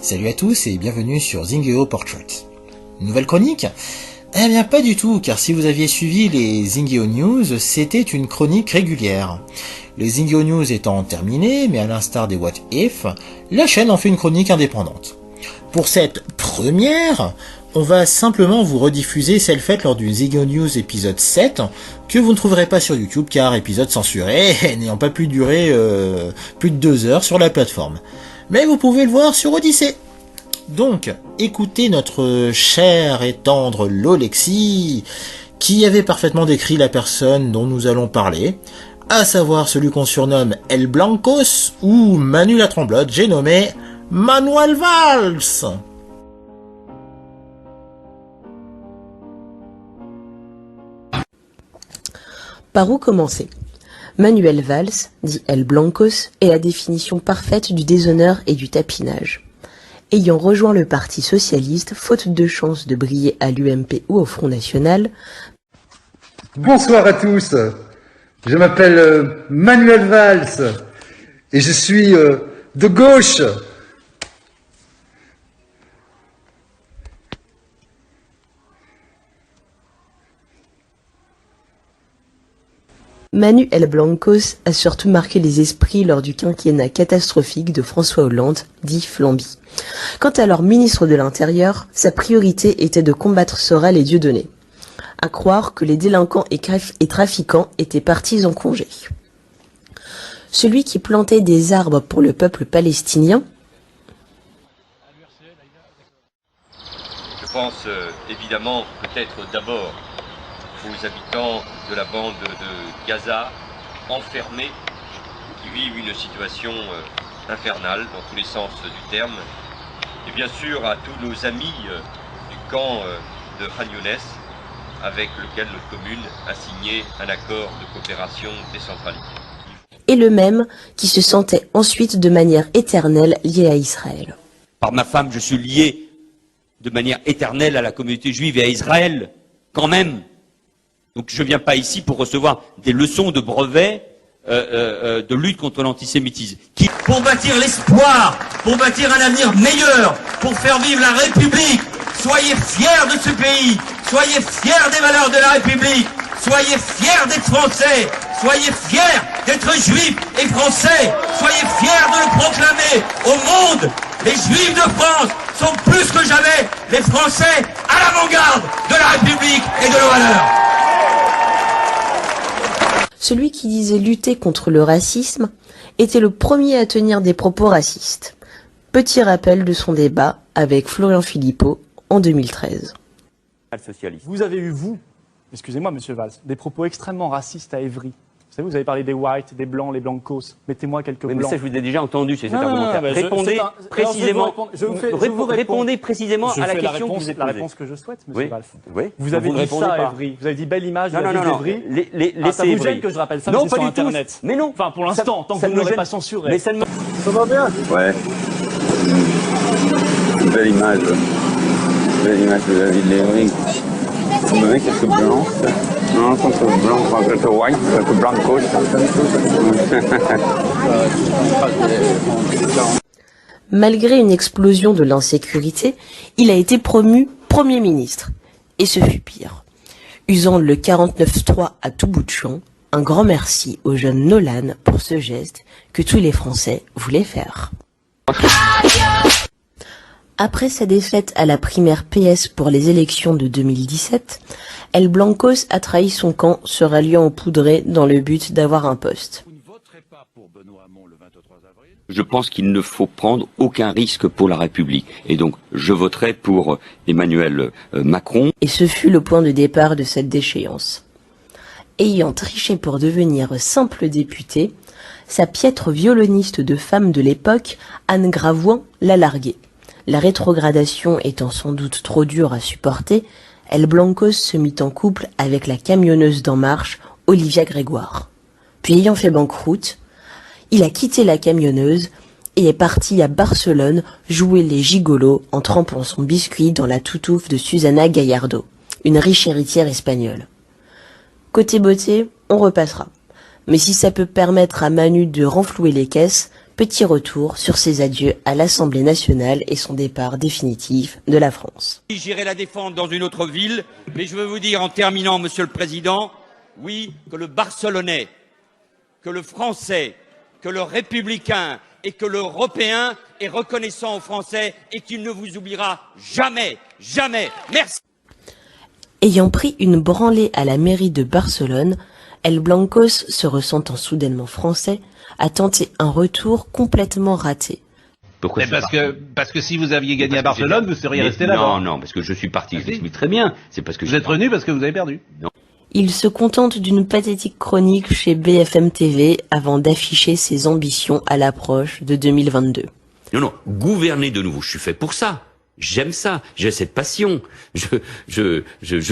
Salut à tous et bienvenue sur Zingeo Portrait. Nouvelle chronique ? Eh bien pas du tout, car si vous aviez suivi les Zingeo News, c'était une chronique régulière. Les Zingeo News étant terminées, mais à l'instar des What If, la chaîne en fait une chronique indépendante. Pour cette première, on va simplement vous rediffuser celle faite lors du Zingeo News épisode 7, que vous ne trouverez pas sur YouTube car épisode censuré, n'ayant pas pu durer plus de 2 heures sur la plateforme. Mais vous pouvez le voir sur Odyssée. Donc, écoutez notre cher et tendre Lolexi, qui avait parfaitement décrit la personne dont nous allons parler, à savoir celui qu'on surnomme El Blancos ou Manu la Tremblote, j'ai nommé Manuel Valls. Par où commencer ? Manuel Valls, dit El Blancos, est la définition parfaite du déshonneur et du tapinage. Ayant rejoint le Parti socialiste, faute de chance de briller à l'UMP ou au Front National. Bonsoir à tous, je m'appelle Manuel Valls et je suis de gauche. Manu El Blancos a surtout marqué les esprits lors du quinquennat catastrophique de François Hollande, dit Flamby. Quant à leur ministre de l'Intérieur, sa priorité était de combattre Sorel et Dieudonné. À croire que les délinquants et trafiquants étaient partis en congé. Celui qui plantait des arbres pour le peuple palestinien. Je pense évidemment peut-être d'abord aux habitants de la bande de Gaza, enfermés, qui vivent une situation infernale dans tous les sens du terme, et bien sûr à tous nos amis du camp de Khan Younes, avec lequel notre commune a signé un accord de coopération décentralisée. Et le même qui se sentait ensuite de manière éternelle lié à Israël. Par ma femme, je suis lié de manière éternelle à la communauté juive et à Israël, quand même. Donc je ne viens pas ici pour recevoir des leçons de brevet de lutte contre l'antisémitisme. Pour bâtir l'espoir, pour bâtir un avenir meilleur, pour faire vivre la République, soyez fiers de ce pays, soyez fiers des valeurs de la République, soyez fiers d'être français, soyez fiers d'être juifs et français, soyez fiers de le proclamer au monde. Les juifs de France sont plus que jamais les Français à l'avant-garde de la République et de nos valeurs. Celui qui disait lutter contre le racisme était le premier à tenir des propos racistes. Petit rappel de son débat avec Florian Philippot en 2013. Vous avez eu, excusez-moi monsieur Valls, des propos extrêmement racistes à Évry. Vous savez, vous avez parlé des whites, des blancs, les blancos. Mettez-moi quelques blancs. Mais ça, je vous ai déjà entendu chez cet argumentaire. Répondez précisément, répondez précisément à la question que vous êtes posée. La réponse que je souhaite, monsieur Valls. Oui. Vous avez dit ça à Évry. Vous avez dit belle image de la ville d'Évry. Ça vous gêne que je rappelle ça, mais c'est sur Internet. Mais non. Enfin, pour l'instant, tant que vous ne l'aurez pas censuré. Mais ça ne me... Ça va bien? Ouais. Belle image. Belle image de la ville d'Évry. Vous me mettez quelques blancs. Non, quelques blancs, quelques white, quelques blancos. Malgré une explosion de l'insécurité, il a été promu Premier ministre. Et ce fut pire. Usant le 49.3 à tout bout de champ, un grand merci au jeune Nolan pour ce geste que tous les Français voulaient faire. Après sa défaite à la primaire PS pour les élections de 2017, El Blancos a trahi son camp, se ralliant au poudré dans le but d'avoir un poste. Je pense qu'il ne faut prendre aucun risque pour la République. Et donc, je voterai pour Emmanuel Macron. Et ce fut le point de départ de cette déchéance. Ayant triché pour devenir simple député, sa piètre violoniste de femme de l'époque, Anne Gravoin, l'a largué. La rétrogradation étant sans doute trop dure à supporter, El Blancos se mit en couple avec la camionneuse d'En Marche, Olivia Grégoire. Puis ayant fait banqueroute, il a quitté la camionneuse et est parti à Barcelone jouer les gigolos en trempant son biscuit dans la toutouffe de Susana Gallardo, une riche héritière espagnole. Côté beauté, on repassera. Mais si ça peut permettre à Manu de renflouer les caisses, Petit retour sur ses adieux à l'Assemblée nationale et son départ définitif de la France. J'irai la défendre dans une autre ville, mais je veux vous dire en terminant, Monsieur le Président, oui, que le Barcelonais, que le Français, que le Républicain et que l'Européen est reconnaissant aux Français et qu'il ne vous oubliera jamais, jamais. Merci. Ayant pris une branlée à la mairie de Barcelone, El Blancos, se ressentant soudainement français, a tenté un retour complètement raté. Pourquoi parce que si vous aviez gagné à Barcelone, vous seriez resté là-bas. Non, parce que je suis parti, je suis très bien. C'est parce que vous êtes revenu parce que vous avez perdu. Non. Il se contente d'une pathétique chronique chez BFM TV avant d'afficher ses ambitions à l'approche de 2022. Non, gouverner de nouveau, je suis fait pour ça. J'aime ça, j'ai cette passion. Je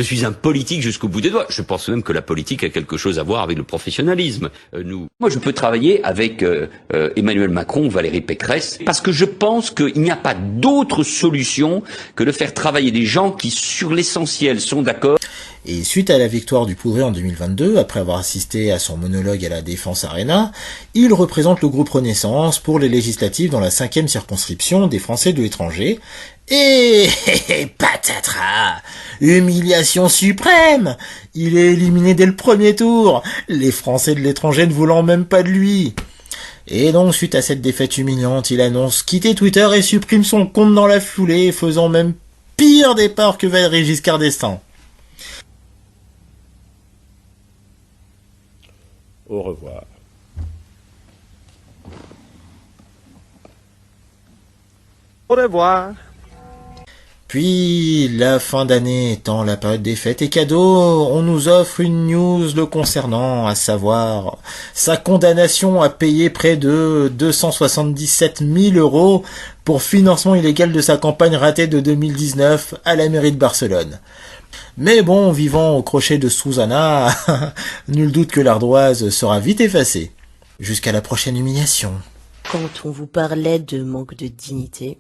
suis un politique jusqu'au bout des doigts. Je pense même que la politique a quelque chose à voir avec le professionnalisme. Moi, je peux travailler avec Emmanuel Macron, Valérie Pécresse, parce que je pense qu'il n'y a pas d'autre solution que de faire travailler des gens qui, sur l'essentiel, sont d'accord. Et suite à la victoire du Poudré en 2022, après avoir assisté à son monologue à la Défense Arena, il représente le groupe Renaissance pour les législatives dans la 5e circonscription des Français de l'étranger. Et patatras, humiliation suprême, il est éliminé dès le premier tour, les Français de l'étranger ne voulant même pas de lui. Et donc, suite à cette défaite humiliante, il annonce quitter Twitter et supprime son compte dans la foulée, faisant même pire départ que Valéry Giscard d'Estaing. Au revoir. Au revoir. Puis, la fin d'année étant la période des fêtes et cadeaux, on nous offre une news le concernant, à savoir sa condamnation à payer près de 277 000 € pour financement illégal de sa campagne ratée de 2019 à la mairie de Barcelone. Mais bon, vivant au crochet de Susanna, nul doute que l'ardoise sera vite effacée. Jusqu'à la prochaine humiliation. Quand on vous parlait de manque de dignité,